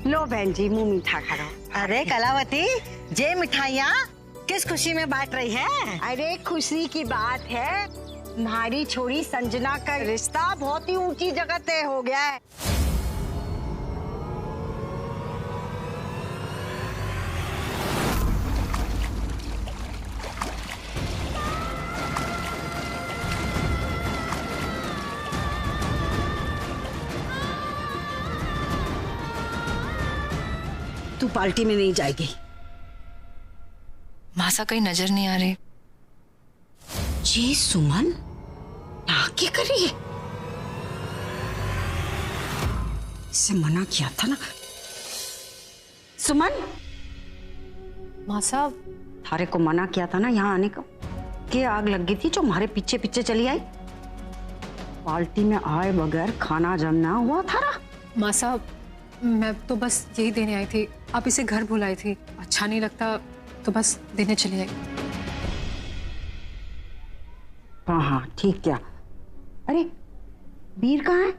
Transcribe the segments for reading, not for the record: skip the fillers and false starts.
लो बहन जी, मुंह मीठा करो। अरे कलावती, ये मिठाइयाँ किस खुशी में बांट रही है? अरे खुशी की बात है, तुम्हारी छोरी संजना का रिश्ता बहुत ही ऊंची जगह तय हो गया है। तू पार्टी में नहीं जाएगी। मासा कहीं नजर नहीं आ रही। जी सुमन, क्या कर रही है? इसे मना किया था ना सुमन। मासा, थारे को मना किया था ना यहाँ आने को, कि आग लग गई थी जो हमारे पीछे पीछे चली आई। पार्टी में आए बगैर खाना जमना हुआ थारा। मासा, मैं तो बस यही देने आई थी। आप इसे घर बुलाई थी, अच्छा नहीं लगता तो बस देने चली आई। हाँ हाँ ठीक क्या। अरे वीर कहाँ है?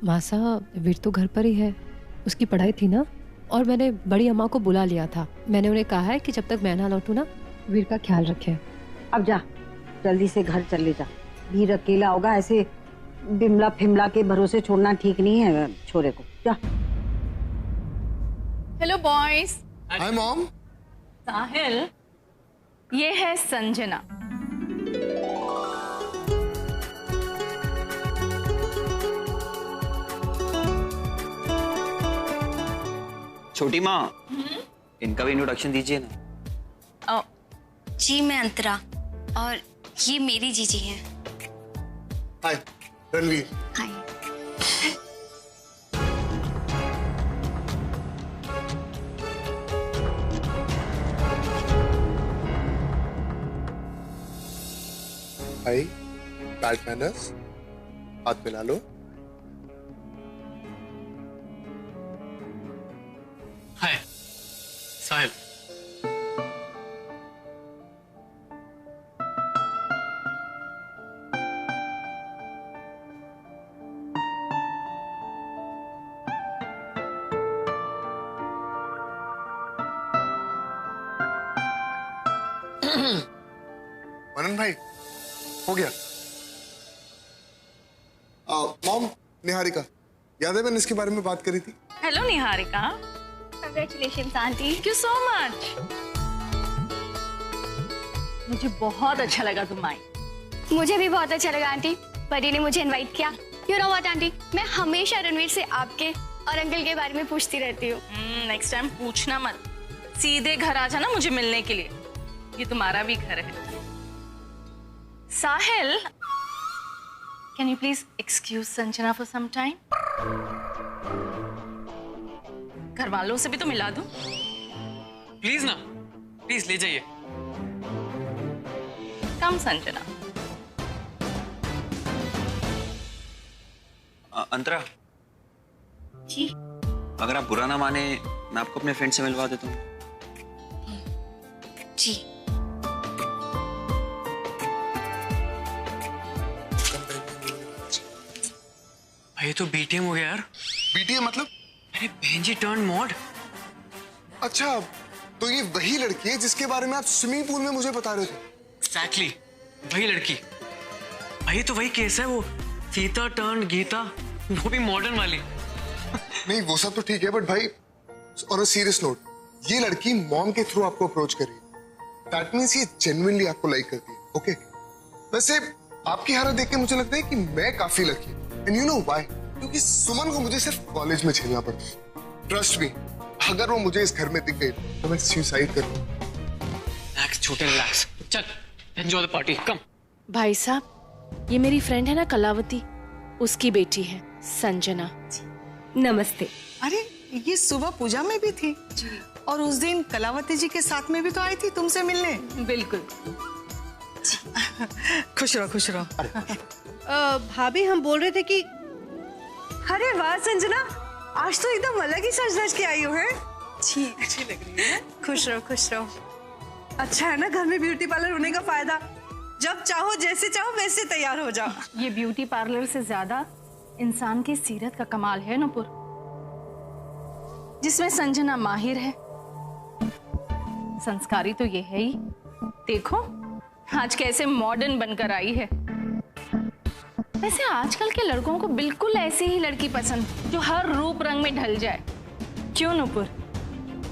मासा, वीर तो घर पर ही है, उसकी पढ़ाई थी ना, और मैंने बड़ी अम्मा को बुला लिया था। मैंने उन्हें कहा है कि जब तक मैं ना लौटूं ना, वीर का ख्याल रखें। अब जा, जल्दी से घर चले जा। वीर अकेला होगा, ऐसे बिमला फिमला के भरोसे छोड़ना ठीक नहीं है छोरे को। जा। Hello boys. Hi mom. Sahil, ये है संजना। छोटी माँ, इनका भी इंट्रोडक्शन दीजिए ना। जी मैं अंतरा, और ये मेरी जीजी हैं। हाय रणवीर। हाय। हाय, बैड मैनर्स, हाथ मिला लो। हाय साहिल। मनन भाई, हो गया। मॉम, निहारिका, याद है मैंने इसके बारे में बात करी थी? Hello Niharika. Congratulations aunty. Thank you so much. मुझे बहुत अच्छा लगा तुम आई। मुझे भी बहुत अच्छा लगा आंटी, परी ने मुझे इनवाइट किया। यू नो व्हाट आंटी, मैं हमेशा रणवीर से आपके और अंकल के बारे में पूछती रहती हूँ। नेक्स्ट टाइम पूछना मत, सीधे घर आ जाना मुझे मिलने के लिए। ये तुम्हारा भी घर है। Sahil, can you please excuse Sanjana for some time? घर वालों से भी तो मिला दूं। प्लीज ना, प्लीज ले जाइए। कम संजना। अंतरा जी। अगर आप बुरा ना माने, मैं आपको अपने फ्रेंड से मिलवा देता हूँ। जी। भाई तो बीटीएम हो गया यार। बीटीए मतलब? अरे बहन जी टर्न मॉड। अच्छा, तो ये वही लड़की है जिसके बारे में आप स्विमिंग पूल में मुझे बता रहे थे? Exactly, वही लड़की। भाई तो वही केस है, वो सीता टर्न गीता, वो भी मॉडर्न वाली। नहीं वो सब तो ठीक है, बट भाई ऑन अ सीरियस नोट, ये लड़की मॉम के थ्रू आपको अप्रोच कर रही है। दैट मींस ये जेन्युइनली आपको लाइक करती है। ओके, वैसे आपकी हालत देख के मुझे लगता है कि मैं काफी लकी हूं। And you know why? क्योंकि सुमन को मुझे सिर्फ कॉलेज में झेलना पड़ता है। ट्रस्ट मी, अगर वो मुझे इस घर में दिख गई तो मैं सुसाइड कर लूंगा। रिलैक्स छोटे, रिलैक्स। चल एंजॉय द पार्टी, कम। भाई साहब, ये मेरी फ्रेंड है ना कलावती, उसकी बेटी है संजना। नमस्ते। अरे ये सुबह पूजा में भी थी और उस दिन कलावती जी के साथ में भी तो आई थी तुमसे मिलने। बिल्कुल। खुश रहो, खुश रहो। भाभी, हम बोल रहे थे कि अरे वाह संजना, आज तो एकदम अलग ही सज धज के आई हो। है जी, अच्छी लग रही है। खुश रहो, खुश रहो। अच्छा है ना घर में ब्यूटी पार्लर होने का फायदा, जब चाहो जैसे चाहो वैसे तैयार हो जाओ। ये ब्यूटी पार्लर से ज्यादा इंसान की सीरत का कमाल है नुपुर। जिसमें संजना माहिर है। संस्कारी तो ये है ही। देखो आज कैसे मॉडर्न बनकर आई है। वैसे आजकल के लड़कों को बिल्कुल ऐसी ही लड़की पसंद, जो हर रूप रंग में ढल जाए। क्यों नुपुर,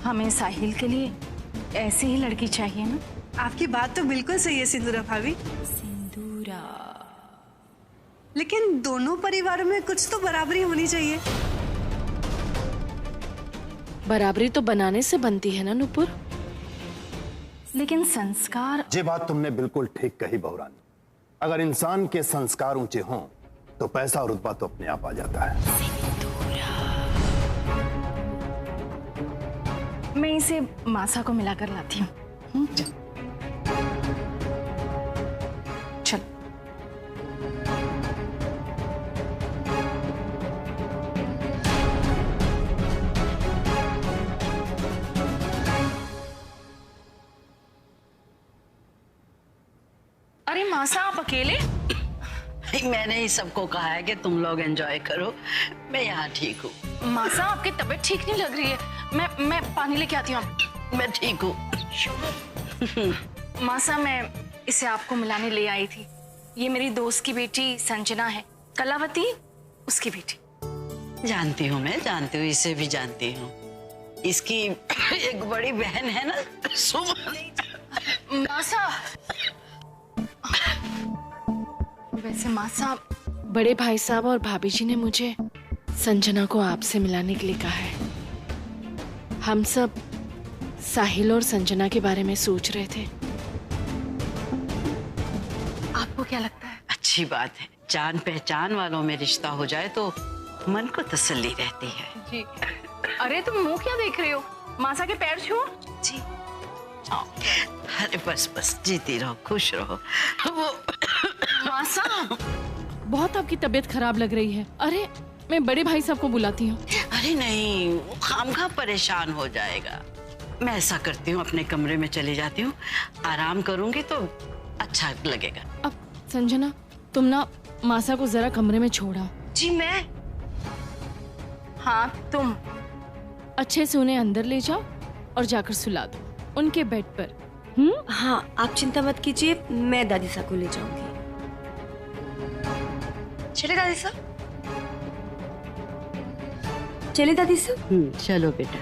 हमें साहिल के लिए ऐसी ही लड़की चाहिए ना? आपकी बात तो बिल्कुल सही है सिंदूरा भाभी। सिंदूरा, लेकिन दोनों परिवारों में कुछ तो बराबरी होनी चाहिए। बराबरी तो बनाने से बनती है ना नुपुर, लेकिन संस्कार। ये बात तुमने बिल्कुल ठीक कही बहुरानी। अगर इंसान के संस्कार ऊंचे हों तो पैसा और रुतबा तो अपने आप आ जाता है। मैं इसे मासा को मिलाकर लाती हूँ। चल। अरे मासा, आप अकेले? मैंने ही सबको कहा है कि तुम लोग एंजॉय करो, मैं यहाँ ठीक हूँ। मासा, आपकी तबीयत ठीक नहीं लग रही है। मैं पानी लेके आती हूँ। मैं ठीक हूँ। मासा, मैं इसे आपको मिलाने ले आई थी। ये मेरी दोस्त की बेटी संजना है, कलावती उसकी बेटी। जानती हूँ, मैं जानती हूँ, इसे भी जानती हूँ। इसकी एक बड़ी बहन है ना, सुमन। मासा, वैसे मासा, बड़े भाई साहब और भाभी जी ने मुझे संजना को आपसे मिलाने के लिए कहा है। हम सब साहिल और संजना के बारे में सोच रहे थे। आपको क्या लगता है? अच्छी बात है, जान पहचान वालों में रिश्ता हो जाए तो मन को तसल्ली रहती है। जी। अरे तुम मुंह क्या देख रहे हो? मासा के पैर छुओ। जी। अरे बस बस, जीती रहो, खुश रहो। वो मासा, बहुत आपकी तबीयत खराब लग रही है। अरे मैं बड़े भाई साहब को बुलाती हूँ। अरे नहीं, वो खामखा परेशान हो जाएगा। मैं ऐसा करती हूँ, अपने कमरे में चली जाती हूँ, आराम करूंगी तो अच्छा लगेगा। अब संजना, तुम ना मासा को जरा कमरे में छोड़ा। जी मैं? हाँ तुम। अच्छे से उन्हें अंदर ले जाओ और जाकर सुला दो उनके बेड पर। हाँ, आप चिंता मत कीजिए, मैं दादी साहब को ले जाऊंगी। चले दादी साहब? चले दादी साहब? चलो बेटा।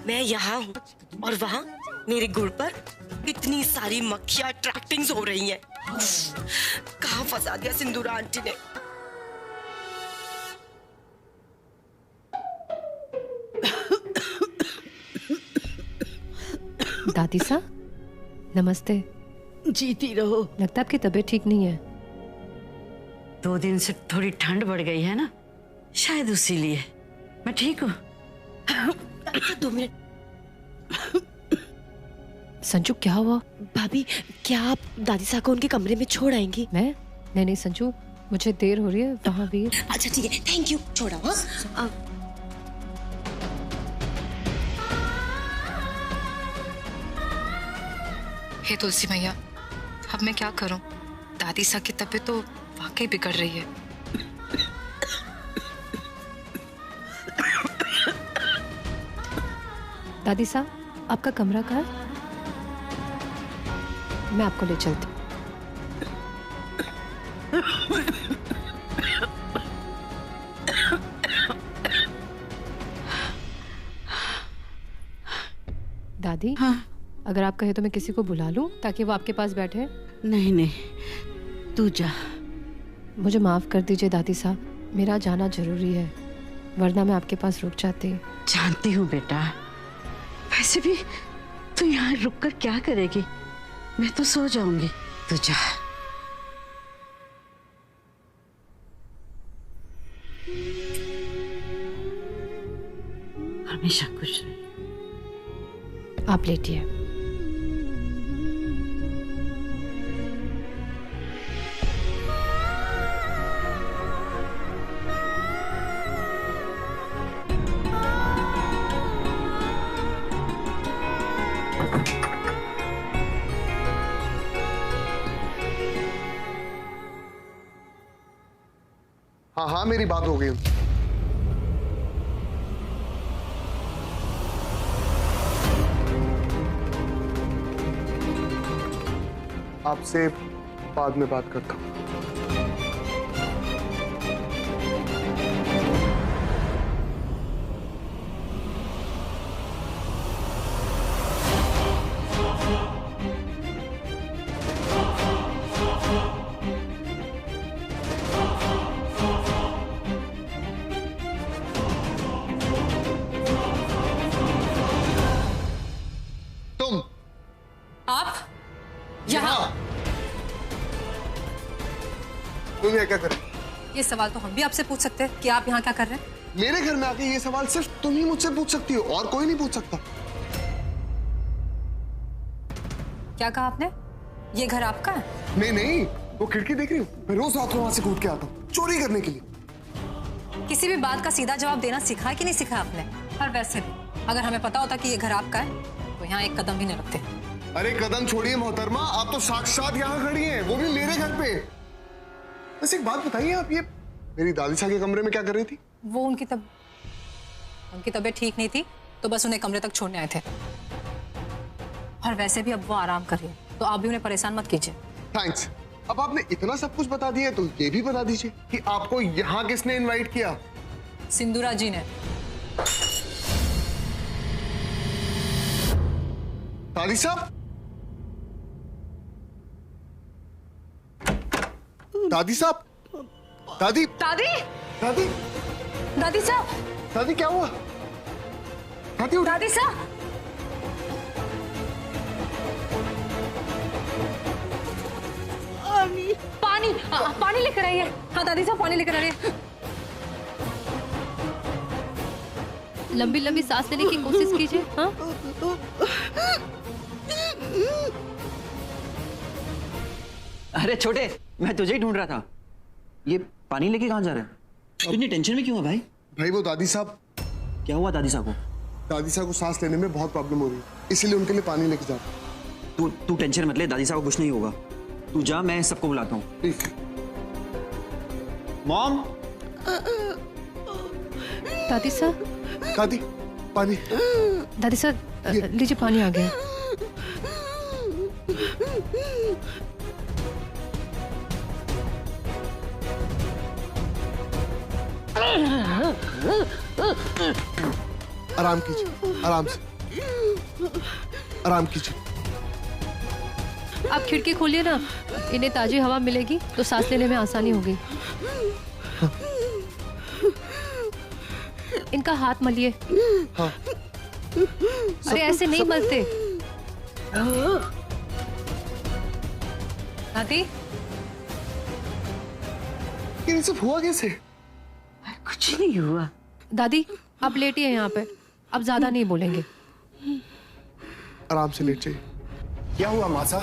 मैं यहाँ हूँ और वहाँ मेरे गुड़ पर इतनी सारी मक्खियाँ अट्रैक्टिंग हो रही हैं। कहाँ फंसा दिया सिंदूरा आंटी ने। दादी साहब, नमस्ते। जीती रहो। लगता है आपकी तबीयत ठीक नहीं है। 2 दिन से थोड़ी ठंड बढ़ गई है ना, शायद उसी लिए। मैं ठीक हूँ। 2 मिनट। संजू, क्या हुआ? भाभी, क्या आप दादी साहब को उनके कमरे में छोड़ आएंगी? मैं? नहीं संजू, मुझे देर हो रही है। वहाँ वीर। अच्छा ठीक है, थैंक यू। छोड़ा। हाँ, हे तुलसी मैया, अब मैं क्या करूं? दादी साहब की तबीयत तो वाकई बिगड़ रही है। दादी साहब, आपका कमरा कहाँ है? मैं आपको ले चलती हूँ। दादी, हाँ? अगर आप कहे तो मैं किसी को बुला लूं ताकि वो आपके पास बैठे। नहीं नहीं, तू जा। मुझे माफ कर दीजिए दादी साहब, मेरा जाना जरूरी है, वरना मैं आपके पास रुक जाती। जानती हूँ बेटा, वैसे भी तू यहाँ रुक कर क्या करेगी? मैं तो सो जाऊंगी, तू जा। हमेशा खुश रहे। आप लेटिए। हाँ हाँ मेरी बात हो गई उनसे। आपसे बाद में बात करता हूँ। तुम यहाँ क्या कर रहे हो? ये सवाल तो हम भी आपसे पूछ सकते हैं कि आप यहाँ क्या कर रहे हैं? मेरे घर में आके ये सवाल सिर्फ तुम ही मुझसे पूछ सकती हो और कोई नहीं पूछ सकता। क्या कहा आपने? ये घर आपका है? नहीं नहीं, वो खिड़की देख रही हो? मैं रोज रात को वहां से कूद के आता हूँ चोरी करने के लिए। किसी भी बात का सीधा जवाब देना सिखा है कि नहीं सिखा आपने? और वैसे भी अगर हमें पता होता कि ये घर आपका है तो यहाँ एक कदम भी नहीं रखते। अरे कदम छोड़िए मोहतरमा, आप तो साक्षात यहाँ खड़ी हैं, वो भी मेरे घर पे। बस एक बात बताइए, आप ये मेरी दादी साहब के कमरे में क्या कर रही थी? वो उनकी तबीयत ठीक नहीं थी तो बस उन्हें कमरे तक छोड़ने आए थे। और वैसे भी अब वो आराम कर रही है तो आप भी उन्हें परेशान मत कीजिए। थैंक्स। अब आपने इतना सब कुछ बता दिया तो ये भी बता दीजिए कि आपको यहाँ किसने इनवाइट किया? सिंदूरा जी ने। दादी साहब, दादी साहब, दादी दादी दादी दादी साहब, दादी क्या हुआ? दादी दादी साहब, पानी पानी लेकर आइए। हाँ दादी साहब पानी लेकर आइए। लंबी लंबी सांस लेने की कोशिश कीजिए। हाँ अरे छोटे, मैं तुझे ही ढूंढ रहा था। ये पानी लेके कहाँ जा रहे हैं? इतनी टेंशन में क्यों है भाई? भाई वो दादी साहब। क्या हुआ दादी साहब को? दादी साहब को सांस लेने में बहुत प्रॉब्लम हो रही है, इसीलिए उनके लिए पानी लेके जाता। तू टेंशन मत ले, दादी साहब को कुछ नहीं होगा। तू जा, मैं सबको बुलाता हूँ। मॉम। दादी साहब। दादी पानी। दादी साहब लीजिए पानी आ गया। आराम कीजिए, आराम से, आराम कीजिए। आप खिड़की खोलिए ना, इन्हें ताजी हवा मिलेगी तो सांस लेने में आसानी होगी। इनका हाथ मलिए। हाँ। अरे ऐसे नहीं मलते। दादी ये सब हुआ कैसे? कुछ नहीं हुआ। दादी आप लेटिए यहाँ पे, अब ज्यादा नहीं बोलेंगे। आराम से लेट जाइए। क्या हुआ मासा?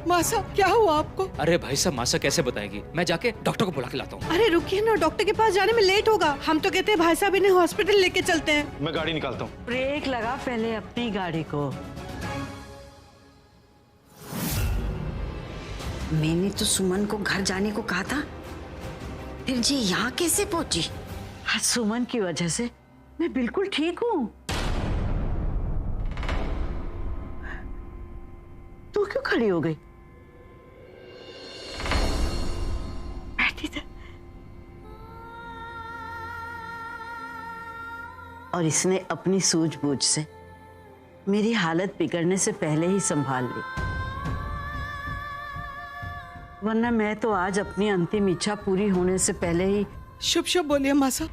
मासा क्या हुआ आपको? अरे भाई साहब मासा कैसे बताएगी? मैं जाके डॉक्टर को बुला के लाता हूँ। अरे रुकिए ना, डॉक्टर के पास जाने में लेट होगा। हम तो कहते हैं भाई साहब इन्हें हॉस्पिटल लेके चलते हैं। मैं गाड़ी निकालता हूँ। ब्रेक लगा पहले अपनी गाड़ी को। मैंने तो सुमन को घर जाने को कहा था, फिर जी यहाँ कैसे पहुंची? सुमन की वजह से मैं बिल्कुल ठीक हूँ। तू क्यों खड़ी हो गई? बैठी था। और इसने अपनी सूझबूझ से मेरी हालत बिगड़ने से पहले ही संभाल ली, वरना मैं तो आज अपनी अंतिम इच्छा पूरी होने से पहले ही। शुभ शुभ बोलिए मासा।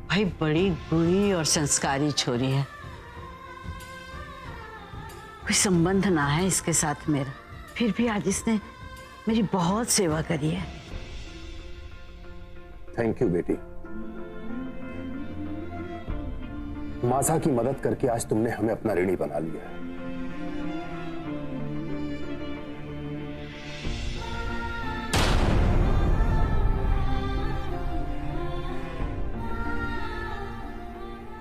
भाई बड़ी बुरी और संस्कारी छोरी है, कोई संबंध ना है इसके साथ मेरा, फिर भी आज इसने मेरी बहुत सेवा करी है। थैंक यू बेटी। मासा की मदद करके आज तुमने हमें अपना ऋणी बना लिया है।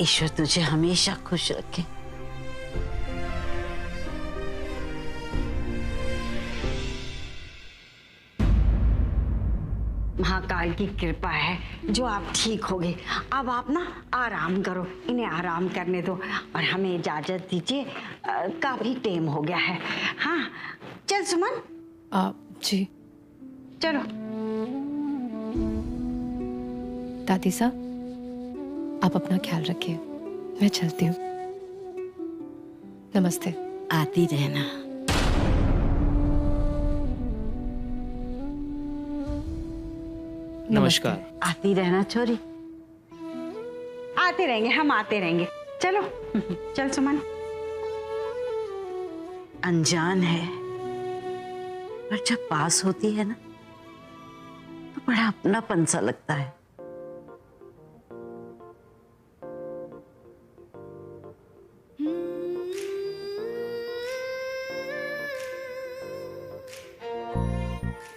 ईश्वर तुझे हमेशा खुश रखे। महाकाल की कृपा है जो आप ठीक हो गए। अब आप ना आराम करो, इन्हें आराम करने दो और हमें इजाजत दीजिए, काफी टाइम हो गया है। हाँ चल सुमन। जी चलो। दादी साहब, आप अपना ख्याल रखिए, मैं चलती हूँ। नमस्ते। आती रहना। नमस्कार। आती रहना छोरी। आते रहेंगे, हम आते रहेंगे। चलो चल सुमन। अनजान है पर जब पास होती है ना तो बड़ा अपनापन सा लगता है।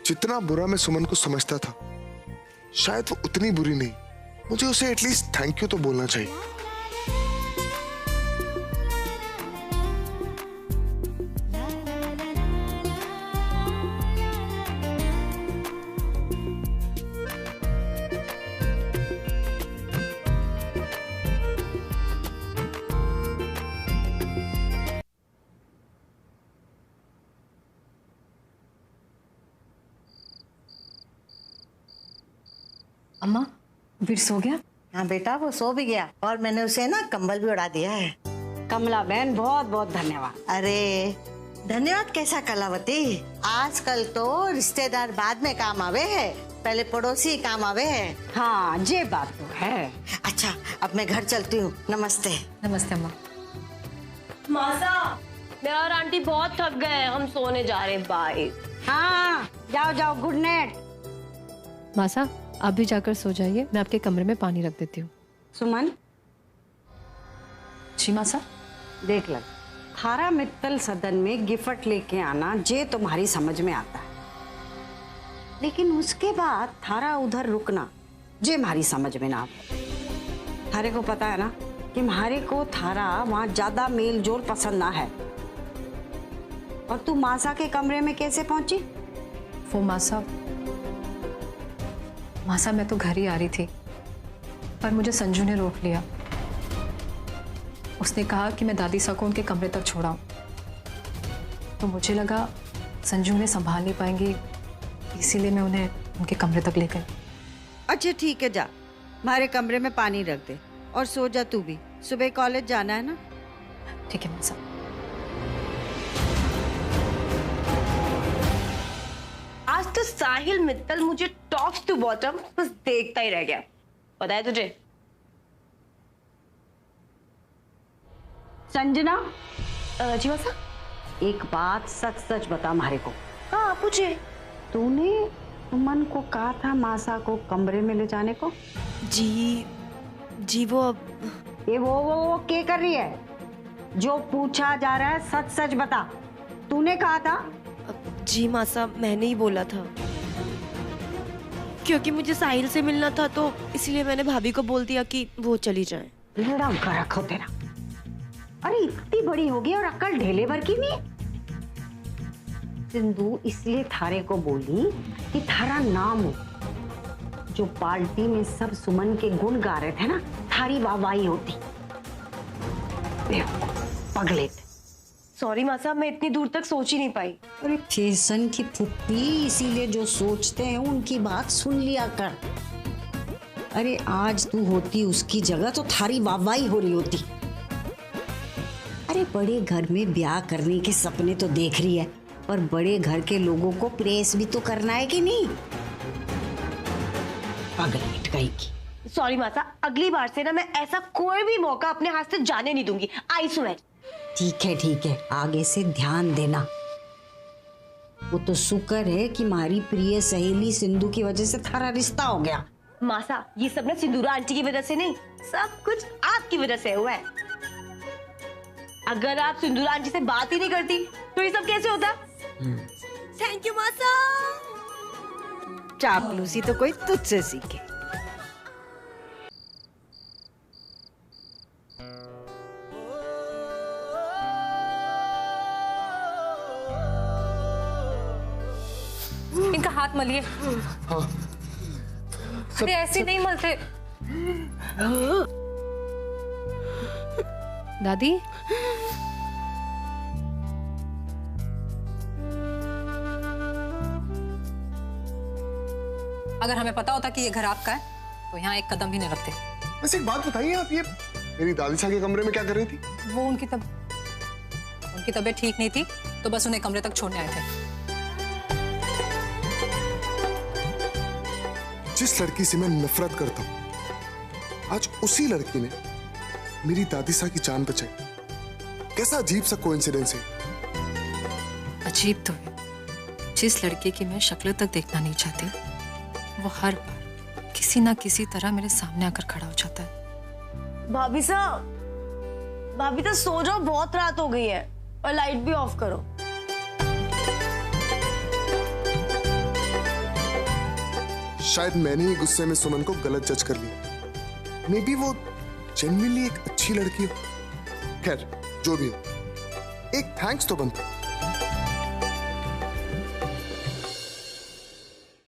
जितना बुरा मैं सुमन को समझता था, शायद वो उतनी बुरी नहीं। मुझे उसे एटलीस्ट थैंक यू तो बोलना चाहिए। अम्मा, वीर सो गया? हाँ बेटा, वो सो भी गया और मैंने उसे ना कंबल भी उड़ा दिया है। कमला बहन बहुत बहुत धन्यवाद। अरे धन्यवाद कैसा कलावती, आजकल तो रिश्तेदार बाद में काम आवे है, पहले पड़ोसी काम आवे है। हाँ ये बात तो है। अच्छा अब मैं घर चलती हूँ। नमस्ते। नमस्ते अम्मा। मासा, मैं और आंटी बहुत थक गए हैं, हम सोने जा रहे हैं। बाय। हाँ जाओ जाओ, गुड नाइट। मासा, आप भी जाकर सो जाइए, मैं आपके कमरे में पानी रख देती हूँ। सुमन। जी मासा। देख लग, थारा मित्तल सदन में गिफ्ट लेके आना जे तुम्हारी समझ में आता है, लेकिन उसके बाद थारा उधर रुकना जे हमारी समझ में ना आता। थारे को पता है ना कि हमारे को थारा वहां ज्यादा मेल जोल पसंद ना है। और तू मासा के कमरे में कैसे पहुंची? वो मासा मैं तो घर ही आ रही थी, पर मुझे संजू ने रोक लिया। उसने कहा कि मैं दादी सा को उनके कमरे तक छोड़ाऊं, तो मुझे लगा संजू उन्हें संभाल नहीं पाएंगी, इसीलिए मैं उन्हें उनके कमरे तक ले गई। अच्छा ठीक है, जा हमारे कमरे में पानी रख दे और सो जा तू भी, सुबह कॉलेज जाना है ना। ठीक है मासा। आज तो साहिल मित्तल मुझे टॉप टू बॉटम बस देखता ही रह गया। पता है तुझे? संजना। जी मासा। एक बात सच सच बता हमारे को। हाँ पूछे। तूने सुमन को कहा था मासा को कमरे में ले जाने को? जी वो अब ये वो क्या कर रही है? जो पूछा जा रहा है सच सच बता। तूने कहा था? जी मासा, मैंने ही बोला था, क्योंकि मुझे साहिल से मिलना था, तो इसलिए मैंने भाभी को बोल दिया कि वो चली जाए। लड़ा गरक हो तेरा। अरे इतनी बड़ी हो गई और अक्ल ढेले भर की नहीं। सिंधु इसलिए थारे को बोली कि थारा नाम हो, जो पार्टी में सब सुमन के गुण गा रहे थे ना, थारी वाहवाही होती। पगले। सॉरी मासा, मैं इतनी दूर तक सोच ही नहीं पाई। अरे फैशन की फुप्पी, इसीलिए जो सोचते हैं उनकी बात सुन लिया कर। अरे आज तू होती उसकी जगह तो थारी वाहवाही हो रही होती। अरे बड़े घर में ब्याह करने के सपने तो देख रही है, पर बड़े घर के लोगों को प्रेस भी तो करना है कि नहीं? पगलेट कहीं की। सॉरी मासा, अगली बार से ना मैं ऐसा कोई भी मौका अपने हाथ से जाने नहीं दूंगी। I swear. ठीक है, आगे से ध्यान देना। वो तो शुक्र है कि हमारी प्रिय सहेली सिंधु की वजह से थारा रिश्ता हो गया। मासा, ये सब ना सिंदूरा आंटी की वजह से नहीं, सब कुछ आपकी वजह से हुआ है। अगर आप सिंदूरा आंटी से बात ही नहीं करती तो ये सब कैसे होता? थैंक यू मासा। चापलूसी तो कोई तुझसे सीखे। इनका हाथ मलिए। हाँ अरे ऐसे नहीं मलते। दादी, अगर हमें पता होता कि ये घर आपका है तो यहाँ एक कदम भी नहीं रखते। वैसे एक बात बताइए, आप ये मेरी दादी सा के कमरे में क्या कर रही थी? वो उनकी तबीयत ठीक नहीं थी तो बस उन्हें कमरे तक छोड़ने आए थे। जिस लड़की से मैं नफरत करता हूँ, आज उसी लड़की ने मेरी दादी सा की जान बचाई। कैसा अजीब सा कोइंसिडेंस है। अजीब तो है, जिस लड़के की मैं शक्ल तक देखना नहीं चाहती वो हर बार किसी ना किसी तरह मेरे सामने आकर खड़ा हो जाता है। भाभी साहब सो जाओ, बहुत रात हो गई है और लाइट भी ऑफ करो। शायद मैंने ही गुस्से में सुमन को गलत जज कर लिया। मे बी वो जेन्युइनली एक अच्छी लड़की हो। खैर जो भी हो, एक थैंक्स तो बनता।